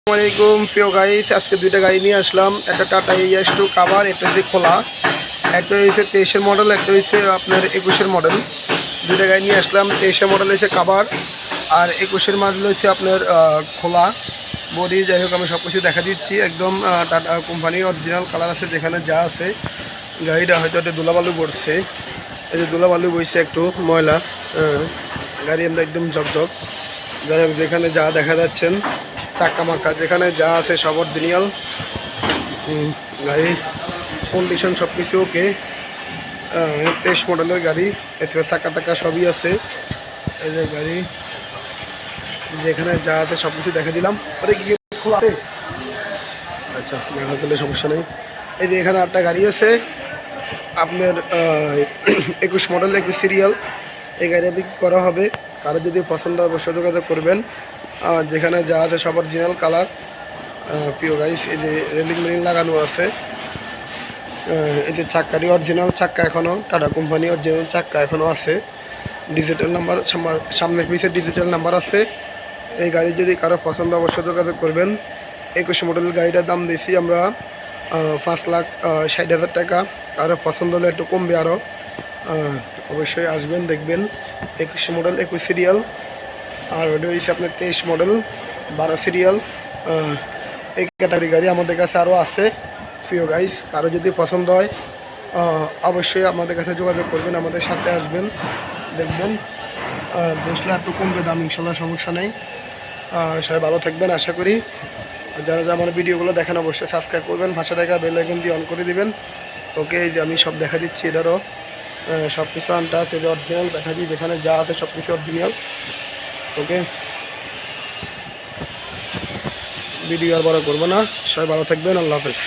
আসসালামাইকুম প্রিয় গাইস, আজকে দুইটা গাড়ি নিয়ে আসলাম। একটা টাটা ES2 কাভার, একটা হচ্ছে খোলা, একটা হচ্ছে 23-এর মডেল, একটা হচ্ছে আপনার 21-এর মডেল। দুইটা গাড়ি নিয়ে আসলাম। 23-এর মডেল হচ্ছে কাভার আর 21-এর মডেল হচ্ছে আপনার খোলা বডি। যাই হোক, আমি সব কিছু দেখা দিচ্ছি। একদম টাটা কোম্পানি অরিজিনাল কালার আছে, যেখানে যা আছে। গাড়িটা হয়তো একটা ধুলাবালু পড়ছে, এই যে ধুলাবালু বইছে, একটু ময়লা। গাড়ি একদম ঝকঝক। যাই হোক, যেখানে যা দেখা যাচ্ছেন চাক্কা মাক্কা যেখানে যা আছে সব অরিজিনাল। গাড়ির কন্ডিশন সব কিছু ওকে। 23 মডেলের গাড়ি, এছাড়া চাক্কা টাক্কা সবই আছে। এই যে গাড়ি যেখানে যা আছে সব কিছু দেখা দিলাম। আরে কি খোলা আছে? আচ্ছা, দেখা গেলে সমস্যা নেই। এই যে এখানে একটা গাড়ি আছে আপনার 21 মডেল, 21 সিরিয়াল। এই গাড়িটা বিক্রি করা হবে। কারো যদি পছন্দ হয় অবশ্যই যোগাযোগ করবেন। যেখানে যা আছে সব অরিজিনাল কালার। প্রিয় গাইস, এই যে রেলিং মেলিং লাগানো আছে। এই যে চাক্কাটি অরিজিনাল চাক্কা, এখনও টাটা কোম্পানি অরিজিনাল চাক্কা এখনও আছে। ডিজিটাল নাম্বার, সামনে পিছে ডিজিটাল নাম্বার আছে। এই গাড়ি যদি কারো পছন্দ অবশ্যই যোগাযোগ করবেন। 21 মডেল গাড়িটার দাম দিয়েছি আমরা 5,60,000 টাকা। কারো পছন্দ হলে একটু কমবে আরও। অবশ্যই আসবেন, দেখবেন। 21 মডেল, 21 সিরিয়াল। আর ওটা হচ্ছে আপনার 23 মডেল, 12 সিরিয়াল। এই ক্যাটাগরি গাড়ি আমাদের কাছে আরও আছে। প্রিয় গাইস, কারো যদি পছন্দ হয় অবশ্যই আমাদের কাছে যোগাযোগ করবেন, আমাদের সাথে আসবেন, দেখবেন। বসলে একটু কমবে দাম, ইনশাল্লাহ, সমস্যা নেই। সবাই ভালো থাকবেন আশা করি। যারা যারা আমার ভিডিওগুলো দেখেন অবশ্যই সাবস্ক্রাইব করবেন, পাশে থাকা বেল আইকন দিয়ে অন করে দিবেন। ওকে, এই যে আমি সব দেখা দিচ্ছি, এটারও সব কিছু আনটা আছে, যে অরিজিনাল দেখা দিই, যেখানে যা আছে সব কিছু অরিজিনাল। ওকে, ভিডিও আর বড় করবো না। সবাই ভালো থাকবেন, আল্লাহ হাফেজ।